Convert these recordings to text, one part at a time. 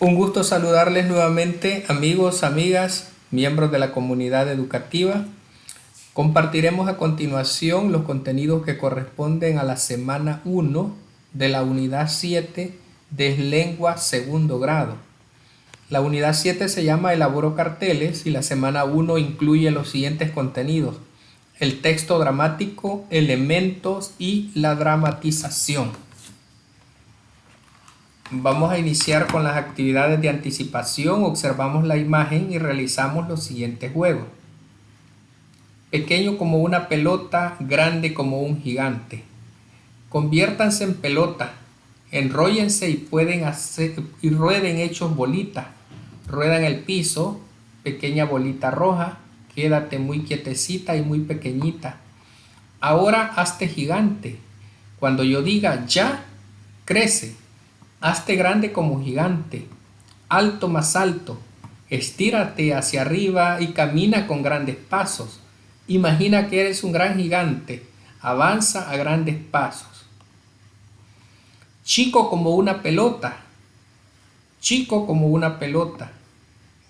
Un gusto saludarles nuevamente, amigos, amigas, miembros de la comunidad educativa. Compartiremos a continuación los contenidos que corresponden a la semana 1 de la unidad 7 de lengua segundo grado. La unidad 7 se llama Elaboro carteles y la semana 1 incluye los siguientes contenidos: el texto dramático, elementos y la dramatización. Vamos a iniciar con las actividades de anticipación. Observamos la imagen y realizamos los siguientes juegos. Pequeño como una pelota, grande como un gigante. Conviértanse en pelota, enróllense y rueden hechos bolita. Ruedan el piso, pequeña bolita roja, quédate muy quietecita y muy pequeñita. Ahora hazte gigante. Cuando yo diga ya, crece. Hazte grande como gigante, alto más alto, estírate hacia arriba y camina con grandes pasos. Imagina que eres un gran gigante, avanza a grandes pasos. Chico como una pelota, chico como una pelota,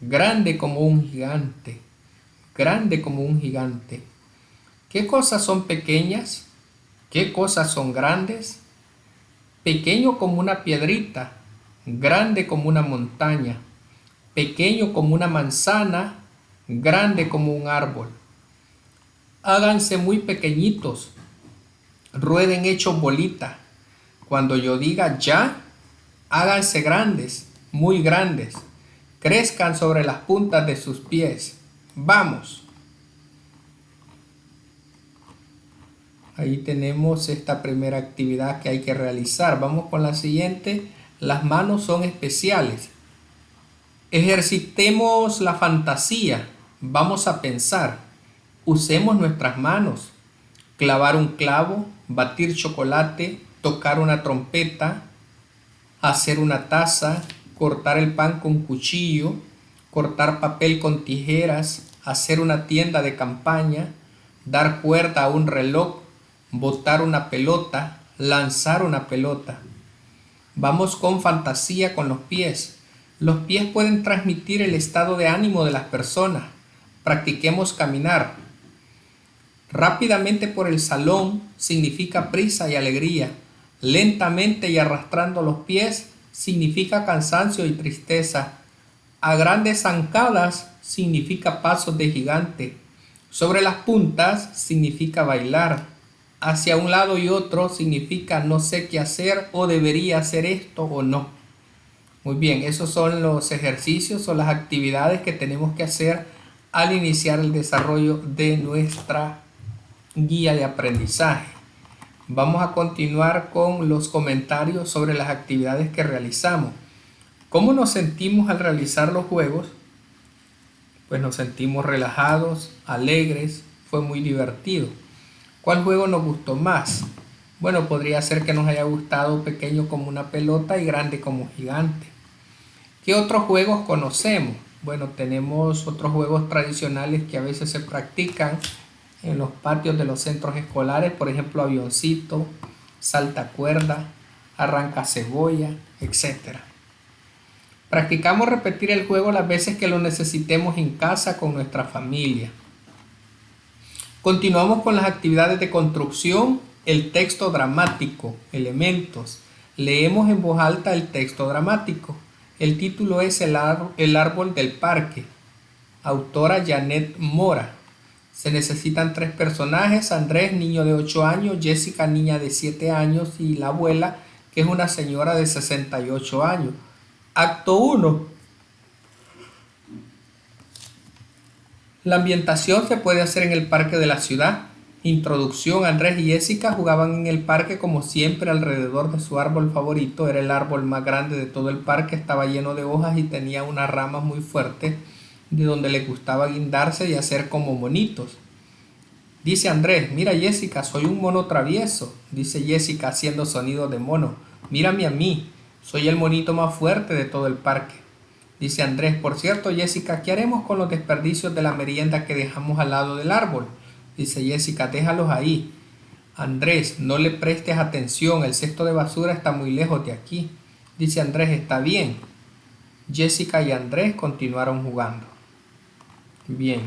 grande como un gigante, grande como un gigante. ¿Qué cosas son pequeñas? ¿Qué cosas son grandes? Pequeño como una piedrita, grande como una montaña, pequeño como una manzana, grande como un árbol. Háganse muy pequeñitos, rueden hechos bolita. Cuando yo diga ya, háganse grandes, muy grandes, crezcan sobre las puntas de sus pies. ¡Vamos! Ahí tenemos esta primera actividad que hay que realizar. Vamos con la siguiente. Las manos son especiales. Ejercitemos la fantasía. Vamos a pensar. Usemos nuestras manos. Clavar un clavo, batir chocolate, tocar una trompeta, hacer una taza, cortar el pan con cuchillo, cortar papel con tijeras, hacer una tienda de campaña, dar cuerda a un reloj, botar una pelota, lanzar una pelota. Vamos con fantasía con los pies. Los pies pueden transmitir el estado de ánimo de las personas. Practiquemos caminar. Rápidamente por el salón significa prisa y alegría. Lentamente y arrastrando los pies significa cansancio y tristeza. A grandes zancadas significa pasos de gigante. Sobre las puntas significa bailar. Hacia un lado y otro significa no sé qué hacer o debería hacer esto o no. Muy bien, esos son los ejercicios o las actividades que tenemos que hacer al iniciar el desarrollo de nuestra guía de aprendizaje. Vamos a continuar con los comentarios sobre las actividades que realizamos. ¿Cómo nos sentimos al realizar los juegos? Pues nos sentimos relajados, alegres, fue muy divertido. ¿Cuál juego nos gustó más? Bueno, podría ser que nos haya gustado pequeño como una pelota y grande como gigante. ¿Qué otros juegos conocemos? Bueno, tenemos otros juegos tradicionales que a veces se practican en los patios de los centros escolares, por ejemplo, avioncito, salta cuerda, arranca cebolla, etc. Practicamos repetir el juego las veces que lo necesitemos en casa con nuestra familia. Continuamos con las actividades de construcción, el texto dramático, elementos. Leemos en voz alta el texto dramático. El título es El árbol del parque. Autora Janet Mora. Se necesitan 3 personajes: Andrés, niño de 8 años, Jessica, niña de 7 años y la abuela, que es una señora de 68 años. Acto 1. La ambientación se puede hacer en el parque de la ciudad. Introducción: Andrés y Jessica jugaban en el parque como siempre alrededor de su árbol favorito. Era el árbol más grande de todo el parque, estaba lleno de hojas y tenía unas ramas muy fuertes de donde les gustaba guindarse y hacer como monitos. Dice Andrés: mira Jessica, soy un mono travieso. Dice Jessica haciendo sonido de mono: mírame a mí, soy el monito más fuerte de todo el parque. Dice Andrés: por cierto Jessica, ¿qué haremos con los desperdicios de la merienda que dejamos al lado del árbol? Dice Jessica: déjalos ahí. Andrés: no le prestes atención, el cesto de basura está muy lejos de aquí. Dice Andrés: está bien. Jessica y Andrés continuaron jugando. Bien.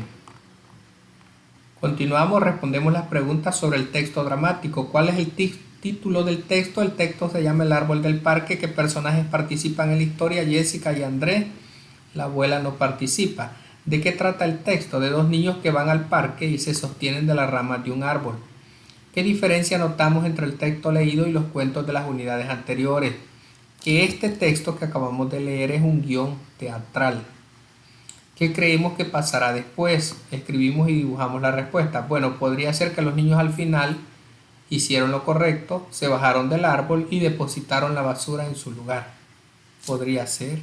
Continuamos, respondemos las preguntas sobre el texto dramático. ¿Cuál es el título del texto? El texto se llama El árbol del parque. ¿Qué personajes participan en la historia? Jessica y Andrés. La abuela no participa. ¿De qué trata el texto? De dos niños que van al parque y se sostienen de las ramas de un árbol. ¿Qué diferencia notamos entre el texto leído y los cuentos de las unidades anteriores? Que este texto que acabamos de leer es un guión teatral. ¿Qué creemos que pasará después? Escribimos y dibujamos la respuesta. Bueno, podría ser que los niños al final hicieron lo correcto, se bajaron del árbol y depositaron la basura en su lugar. Podría ser.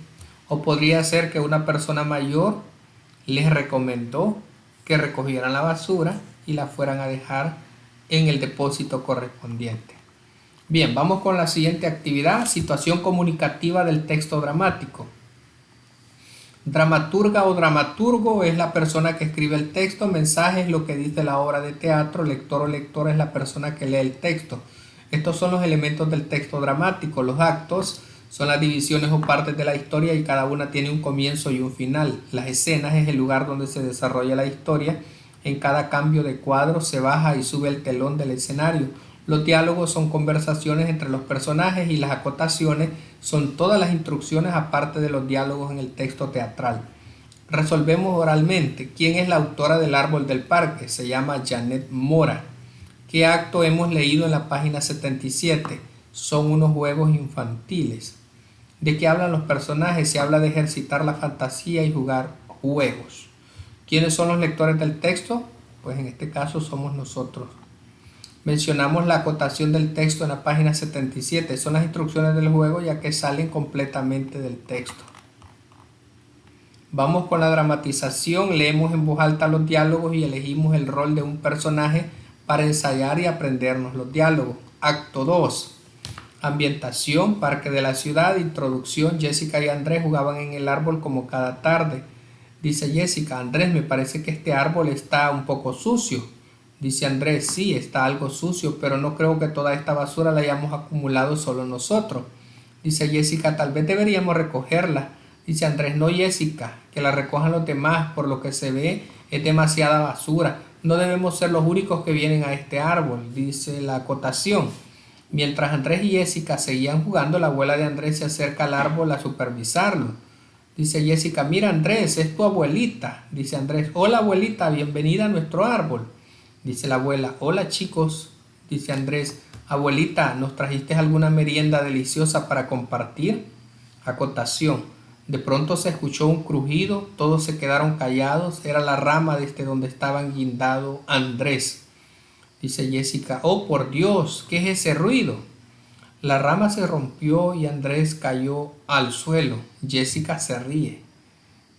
O podría ser que una persona mayor les recomendó que recogieran la basura y la fueran a dejar en el depósito correspondiente. Bien, vamos con la siguiente actividad, situación comunicativa del texto dramático. Dramaturga o dramaturgo es la persona que escribe el texto, mensaje es lo que dice la obra de teatro, lector o lectora es la persona que lee el texto. Estos son los elementos del texto dramático. Los actos son las divisiones o partes de la historia y cada una tiene un comienzo y un final. Las escenas es el lugar donde se desarrolla la historia. En cada cambio de cuadro se baja y sube el telón del escenario. Los diálogos son conversaciones entre los personajes y las acotaciones son todas las instrucciones aparte de los diálogos en el texto teatral. Resolvemos oralmente. ¿Quién es la autora del árbol del parque? Se llama Janet Mora. ¿Qué acto hemos leído en la página 77? Son unos juegos infantiles. ¿De qué hablan los personajes? Se habla de ejercitar la fantasía y jugar juegos. ¿Quiénes son los lectores del texto? Pues en este caso somos nosotros. Mencionamos la acotación del texto en la página 77. Son las instrucciones del juego ya que salen completamente del texto. Vamos con la dramatización. Leemos en voz alta los diálogos y elegimos el rol de un personaje para ensayar y aprendernos los diálogos. Acto 2. Ambientación, parque de la ciudad, introducción. Jessica y Andrés jugaban en el árbol como cada tarde. Dice Jessica, Andrés, me parece que este árbol está un poco sucio. Dice Andrés, sí, está algo sucio, pero no creo que toda esta basura la hayamos acumulado solo nosotros. Dice Jessica, tal vez deberíamos recogerla. Dice Andrés, no Jessica, que la recojan los demás, por lo que se ve es demasiada basura. No debemos ser los únicos que vienen a este árbol, dice la acotación. Mientras Andrés y Jessica seguían jugando, la abuela de Andrés se acerca al árbol a supervisarlo. Dice Jessica, mira Andrés, es tu abuelita. Dice Andrés, hola abuelita, bienvenida a nuestro árbol. Dice la abuela, hola chicos. Dice Andrés, abuelita, ¿nos trajiste alguna merienda deliciosa para compartir? Acotación, de pronto se escuchó un crujido, todos se quedaron callados, era la rama desde donde estaban guindado Andrés. Dice Jessica, oh por Dios, ¿qué es ese ruido? La rama se rompió y Andrés cayó al suelo. Jessica se ríe.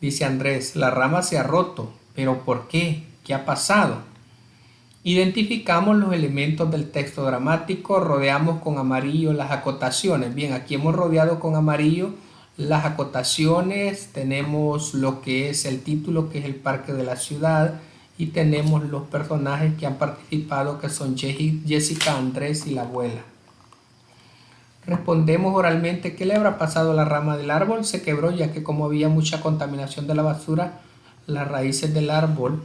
Dice Andrés, la rama se ha roto, ¿pero por qué? ¿Qué ha pasado? Identificamos los elementos del texto dramático, rodeamos con amarillo las acotaciones. Bien, aquí hemos rodeado con amarillo las acotaciones, tenemos lo que es el título, que es el parque de la ciudad, y tenemos los personajes que han participado, que son Jessica, Andrés y la abuela. Respondemos oralmente, ¿qué le habrá pasado a la rama del árbol? Se quebró ya que como había mucha contaminación de la basura, las raíces del árbol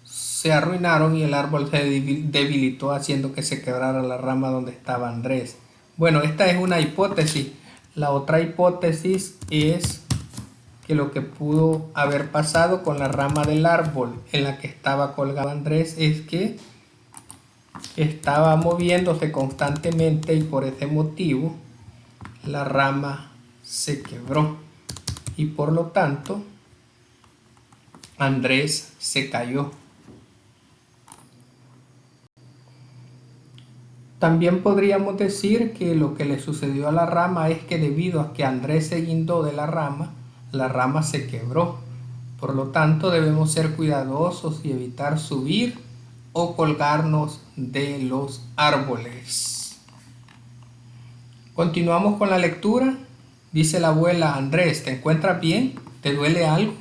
se arruinaron y el árbol se debilitó haciendo que se quebrara la rama donde estaba Andrés. Bueno, esta es una hipótesis. La otra hipótesis es que lo que pudo haber pasado con la rama del árbol en la que estaba colgado Andrés es que estaba moviéndose constantemente y por ese motivo la rama se quebró y por lo tanto Andrés se cayó. También podríamos decir que lo que le sucedió a la rama es que debido a que Andrés se guindó de la rama se quebró. Por lo tanto, debemos ser cuidadosos y evitar subir o colgarnos de los árboles. Continuamos con la lectura. Dice la abuela, Andrés, ¿te encuentras bien? ¿Te duele algo?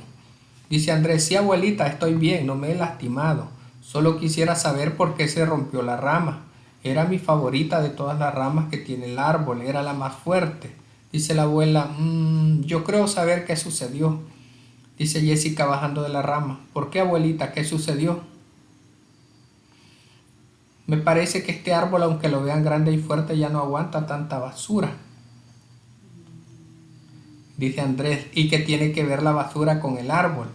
Dice Andrés, sí abuelita, estoy bien, no me he lastimado. Solo quisiera saber por qué se rompió la rama. Era mi favorita de todas las ramas que tiene el árbol, era la más fuerte. Dice la abuela, yo creo saber qué sucedió. Dice Jessica bajando de la rama. ¿Por qué, abuelita? ¿Qué sucedió? Me parece que este árbol, aunque lo vean grande y fuerte, ya no aguanta tanta basura. Dice Andrés, ¿y qué tiene que ver la basura con el árbol?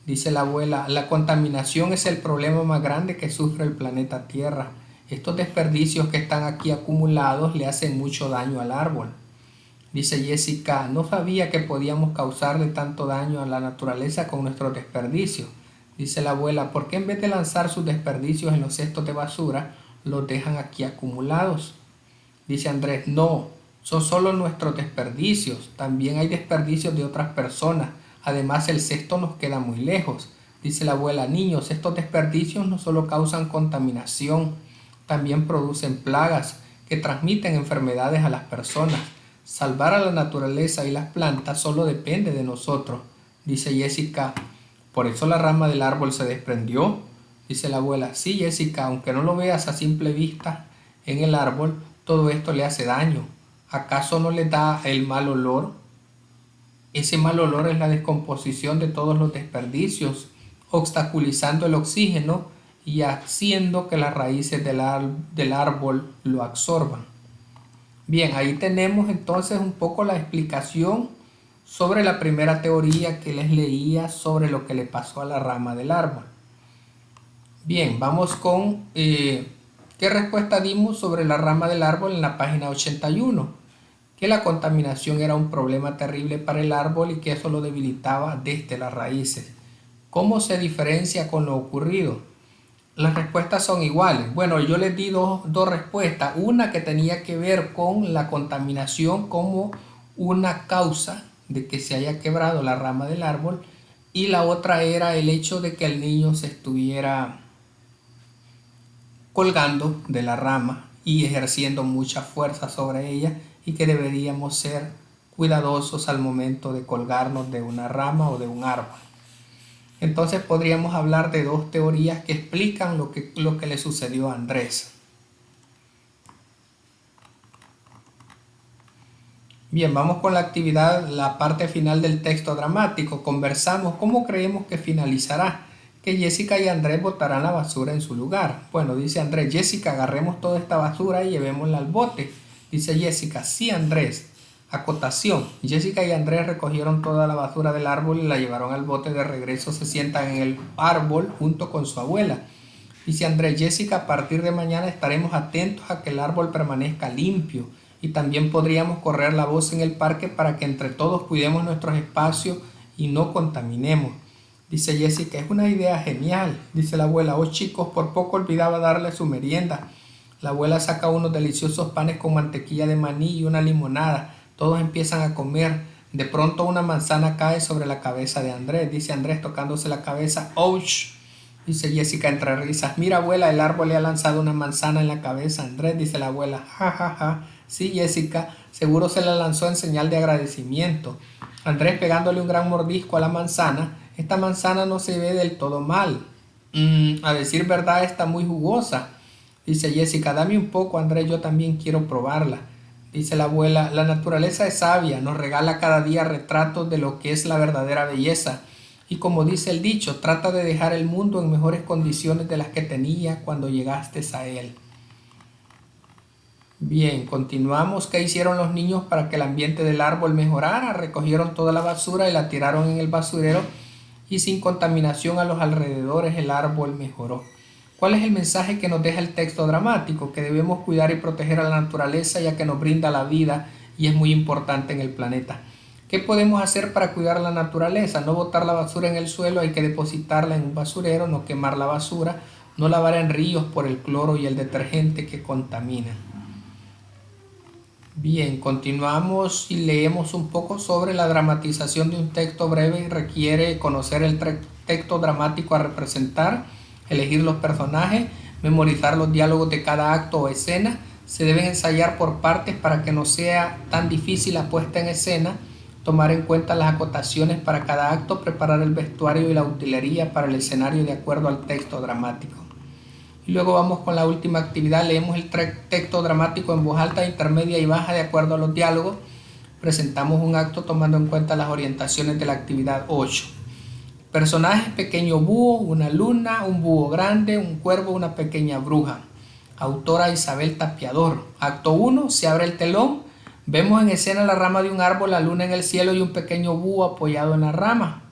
Dice la abuela, la contaminación es el problema más grande que sufre el planeta Tierra. Estos desperdicios que están aquí acumulados le hacen mucho daño al árbol. Dice Jessica, no sabía que podíamos causarle tanto daño a la naturaleza con nuestros desperdicios. Dice la abuela, ¿por qué en vez de lanzar sus desperdicios en los cestos de basura, los dejan aquí acumulados? Dice Andrés, no, son solo nuestros desperdicios, también hay desperdicios de otras personas, además el cesto nos queda muy lejos. Dice la abuela, niños, estos desperdicios no solo causan contaminación, también producen plagas que transmiten enfermedades a las personas. Salvar a la naturaleza y las plantas solo depende de nosotros. Dice Jessica, ¿por eso la rama del árbol se desprendió? Dice la abuela, sí, Jessica, aunque no lo veas a simple vista en el árbol, todo esto le hace daño. ¿Acaso no le da el mal olor? Ese mal olor es la descomposición de todos los desperdicios, obstaculizando el oxígeno y haciendo que las raíces del árbol lo absorban. Bien, ahí tenemos entonces un poco la explicación sobre la primera teoría que les leía sobre lo que le pasó a la rama del árbol. Bien, vamos con qué respuesta dimos sobre la rama del árbol en la página 81. Que la contaminación era un problema terrible para el árbol y que eso lo debilitaba desde las raíces. ¿Cómo se diferencia con lo ocurrido? Las respuestas son iguales. Bueno, yo les di dos respuestas. Una que tenía que ver con la contaminación como una causa de que se haya quebrado la rama del árbol, y la otra era el hecho de que el niño se estuviera colgando de la rama y ejerciendo mucha fuerza sobre ella, y que deberíamos ser cuidadosos al momento de colgarnos de una rama o de un árbol. Entonces podríamos hablar de dos teorías que explican lo que le sucedió a Andrés. Bien, vamos con la actividad, la parte final del texto dramático. Conversamos cómo creemos que finalizará. Que Jessica y Andrés botarán la basura en su lugar. Bueno, dice Andrés, Jessica, agarremos toda esta basura y llevémosla al bote. Dice Jessica, sí, Andrés. Acotación, Jessica y Andrés recogieron toda la basura del árbol y la llevaron al bote. De regreso se sientan en el árbol junto con su abuela. Dice Andrés, Jessica, a partir de mañana estaremos atentos a que el árbol permanezca limpio, y también podríamos correr la voz en el parque para que entre todos cuidemos nuestros espacios y no contaminemos. Dice Jessica, es una idea genial. Dice la abuela, oh chicos, por poco olvidaba darle su merienda. La abuela saca unos deliciosos panes con mantequilla de maní y una limonada. Todos empiezan a comer. De pronto una manzana cae sobre la cabeza de Andrés. Dice Andrés tocándose la cabeza. ¡Ouch! Dice Jessica entre risas. Mira, abuela, el árbol le ha lanzado una manzana en la cabeza a Andrés. Dice la abuela. Ja, ja, ja. Sí, Jessica, seguro se la lanzó en señal de agradecimiento. Andrés pegándole un gran mordisco a la manzana. Esta manzana no se ve del todo mal. A decir verdad, está muy jugosa. Dice Jessica, dame un poco, Andrés, yo también quiero probarla. Dice la abuela, la naturaleza es sabia, nos regala cada día retratos de lo que es la verdadera belleza. Y como dice el dicho, trata de dejar el mundo en mejores condiciones de las que tenía cuando llegaste a él. Bien, continuamos. ¿Qué hicieron los niños para que el ambiente del árbol mejorara? Recogieron toda la basura y la tiraron en el basurero, y sin contaminación a los alrededores el árbol mejoró. ¿Cuál es el mensaje que nos deja el texto dramático? Que debemos cuidar y proteger a la naturaleza, ya que nos brinda la vida y es muy importante en el planeta. ¿Qué podemos hacer para cuidar la naturaleza? No botar la basura en el suelo, hay que depositarla en un basurero, no quemar la basura, no lavar en ríos por el cloro y el detergente que contaminan. Bien, continuamos y leemos un poco sobre la dramatización de un texto breve. Requiere conocer el texto dramático a representar, elegir los personajes, memorizar los diálogos de cada acto o escena. Se deben ensayar por partes para que no sea tan difícil la puesta en escena, tomar en cuenta las acotaciones para cada acto, preparar el vestuario y la utilería para el escenario de acuerdo al texto dramático. Y luego vamos con la última actividad. Leemos el texto dramático en voz alta, intermedia y baja de acuerdo a los diálogos. Presentamos un acto tomando en cuenta las orientaciones de la actividad 8. Personajes: pequeño búho, una luna, un búho grande, un cuervo, una pequeña bruja. Autora: Isabel Tapiador. Acto 1. Se abre el telón. Vemos en escena la rama de un árbol, la luna en el cielo y un pequeño búho apoyado en la rama.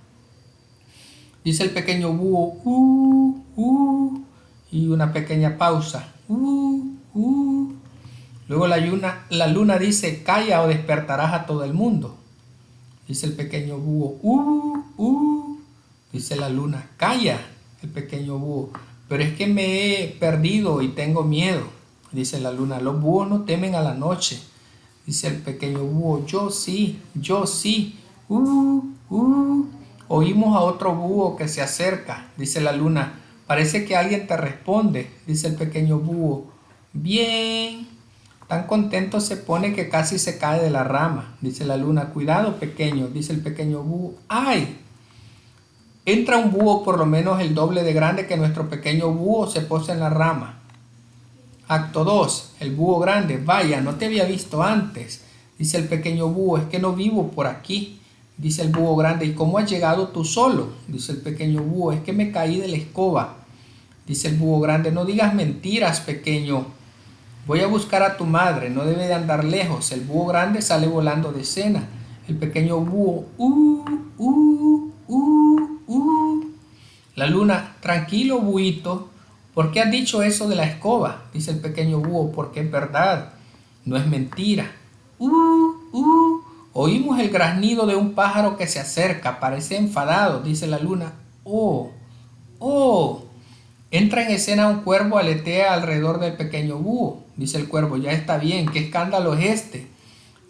Dice el pequeño búho, y una pequeña pausa. Luego la luna dice, calla o despertarás a todo el mundo. Dice el pequeño búho, dice la luna, calla, el pequeño búho. Pero es que me he perdido y tengo miedo. Dice la luna, los búhos no temen a la noche. Dice el pequeño búho, yo sí. Oímos a otro búho que se acerca. Dice la luna, parece que alguien te responde. Dice el pequeño búho, bien. Tan contento se pone que casi se cae de la rama. Dice la luna, cuidado pequeño. Dice el pequeño búho, ¡ay! Entra un búho por lo menos el doble de grande que nuestro pequeño búho, se posa en la rama. Acto 2. El búho grande, vaya, no te había visto antes. Dice el pequeño búho, es que no vivo por aquí. Dice el búho grande, ¿y cómo has llegado tú solo? Dice el pequeño búho, es que me caí de la escoba. Dice el búho grande, no digas mentiras, pequeño. Voy a buscar a tu madre, no debe de andar lejos. El búho grande sale volando de escena. El pequeño búho, La luna, tranquilo, búhito. ¿Por qué has dicho eso de la escoba? Dice el pequeño búho, porque es verdad, no es mentira. Oímos el graznido de un pájaro que se acerca, parece enfadado. Dice la luna, oh. Entra en escena un cuervo, aletea alrededor del pequeño búho. Dice el cuervo, ya está bien, ¿qué escándalo es este?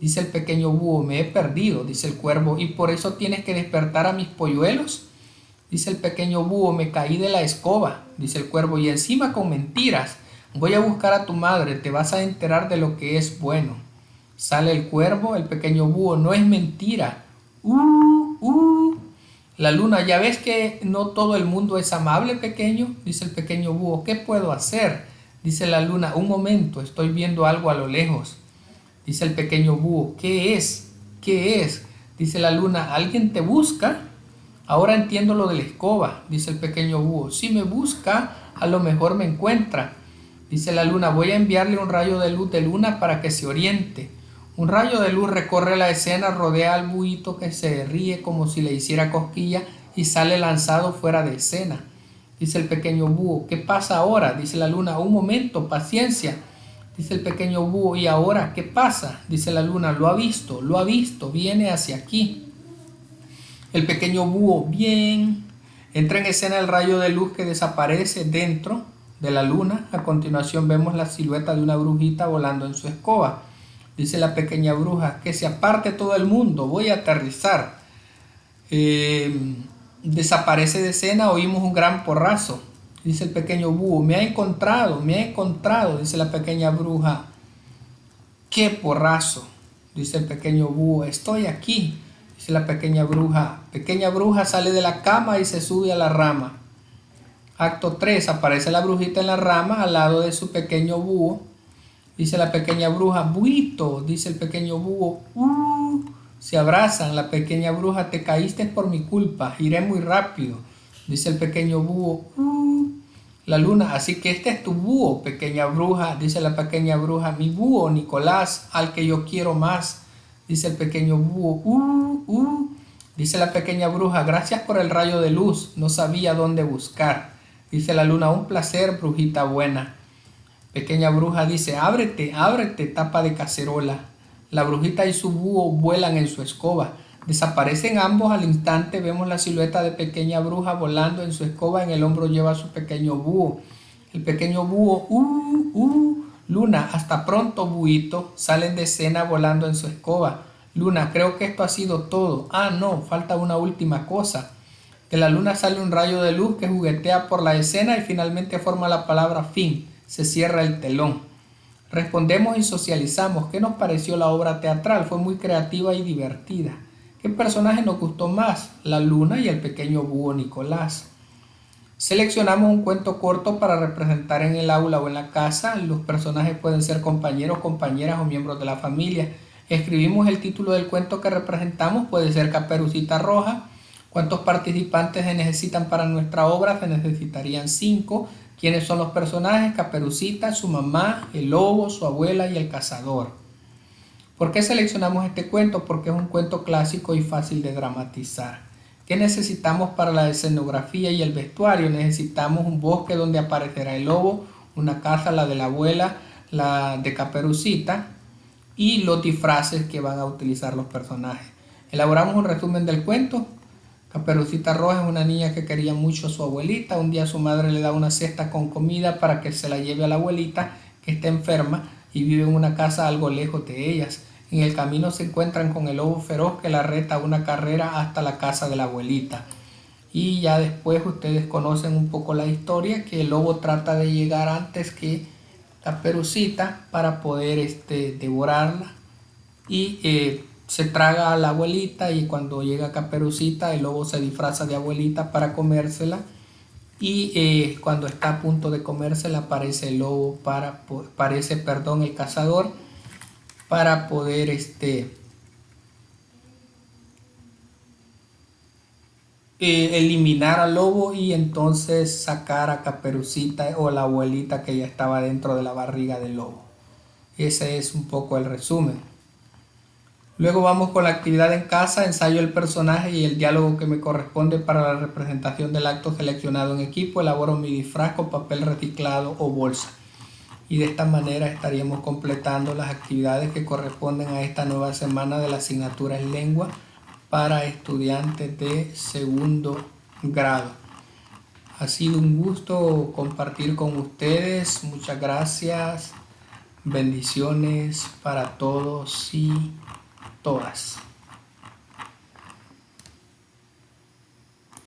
Dice el pequeño búho, me he perdido. Dice el cuervo, ¿y por eso tienes que despertar a mis polluelos? Dice el pequeño búho, me caí de la escoba. Dice el cuervo, y encima con mentiras. Voy a buscar a tu madre, te vas a enterar de lo que es bueno. Sale el cuervo, el pequeño búho, no es mentira. La luna, ¿ya ves que no todo el mundo es amable, pequeño? Dice el pequeño búho, ¿qué puedo hacer? Dice la luna, un momento, estoy viendo algo a lo lejos. Dice el pequeño búho, ¿qué es? ¿Qué es? Dice la luna, ¿alguien te busca? Ahora entiendo lo de la escoba. Dice el pequeño búho, si me busca, a lo mejor me encuentra. Dice la luna, voy a enviarle un rayo de luz de luna para que se oriente. Un rayo de luz recorre la escena, rodea al buhito que se ríe como si le hiciera cosquilla y sale lanzado fuera de escena. Dice el pequeño búho, ¿qué pasa ahora? Dice la luna, un momento, paciencia. Dice el pequeño búho, ¿y ahora qué pasa? Dice la luna, lo ha visto, viene hacia aquí. El pequeño búho, bien. Entra en escena el rayo de luz que desaparece dentro de la luna. A continuación vemos la silueta de una brujita volando en su escoba. Dice la pequeña bruja, que se aparte todo el mundo, voy a aterrizar. Desaparece de escena, oímos un gran porrazo. Dice el pequeño búho, me ha encontrado. Dice la pequeña bruja, ¡qué porrazo! Dice el pequeño búho, estoy aquí. Dice la pequeña bruja sale de la cama y se sube a la rama. Acto 3, aparece la brujita en la rama al lado de su pequeño búho. Dice la pequeña bruja, buito. Dice el pequeño búho, Se abrazan. La pequeña bruja, te caíste por mi culpa, iré muy rápido. Dice el pequeño búho, La luna, así que este es tu búho, pequeña bruja. Dice la pequeña bruja, mi búho, Nicolás, al que yo quiero más. Dice el pequeño búho, Dice la pequeña bruja, gracias por el rayo de luz, no sabía dónde buscar. Dice la luna, un placer, brujita buena. Pequeña bruja dice, ábrete, tapa de cacerola. La brujita y su búho vuelan en su escoba. Desaparecen ambos al instante. Vemos la silueta de pequeña bruja volando en su escoba. En el hombro lleva a su pequeño búho. El pequeño búho, Luna, hasta pronto, buhito. Salen de escena volando en su escoba. Luna, creo que esto ha sido todo. Ah, no, falta una última cosa. De la luna sale un rayo de luz que juguetea por la escena y finalmente forma la palabra fin. Se cierra el telón. Respondemos y socializamos. ¿Qué nos pareció la obra teatral? Fue muy creativa y divertida. ¿Qué personaje nos gustó más? La luna y el pequeño búho Nicolás. Seleccionamos un cuento corto para representar en el aula o en la casa. Los personajes pueden ser compañeros, compañeras o miembros de la familia. Escribimos el título del cuento que representamos, puede ser Caperucita Roja. ¿Cuántos participantes se necesitan para nuestra obra? Se necesitarían 5. ¿Quiénes son los personajes? Caperucita, su mamá, el lobo, su abuela y el cazador. ¿Por qué seleccionamos este cuento? Porque es un cuento clásico y fácil de dramatizar. ¿Qué necesitamos para la escenografía y el vestuario? Necesitamos un bosque donde aparecerá el lobo, una casa, la de la abuela, la de Caperucita, y los disfraces que van a utilizar los personajes. Elaboramos un resumen del cuento. Caperucita Roja es una niña que quería mucho a su abuelita. Un día su madre le da una cesta con comida para que se la lleve a la abuelita, que está enferma y vive en una casa algo lejos de ellas. En el camino se encuentran con el lobo feroz que la reta a una carrera hasta la casa de la abuelita. Y ya después ustedes conocen un poco la historia, que el lobo trata de llegar antes que Caperucita para poder devorarla. Y se traga a la abuelita, y cuando llega Caperucita el lobo se disfraza de abuelita para comérsela. Y cuando está a punto de comérsela aparece el lobo el cazador para poder eliminar al lobo y entonces sacar a Caperucita o la abuelita que ya estaba dentro de la barriga del lobo. Ese es un poco el resumen. Luego vamos con la actividad en casa, ensayo el personaje y el diálogo que me corresponde para la representación del acto seleccionado en equipo. Elaboro mi disfraz con papel reciclado o bolsa. Y de esta manera estaríamos completando las actividades que corresponden a esta nueva semana de la asignatura en lengua para estudiantes de segundo grado. Ha sido un gusto compartir con ustedes. Muchas gracias. Bendiciones para todos y todas.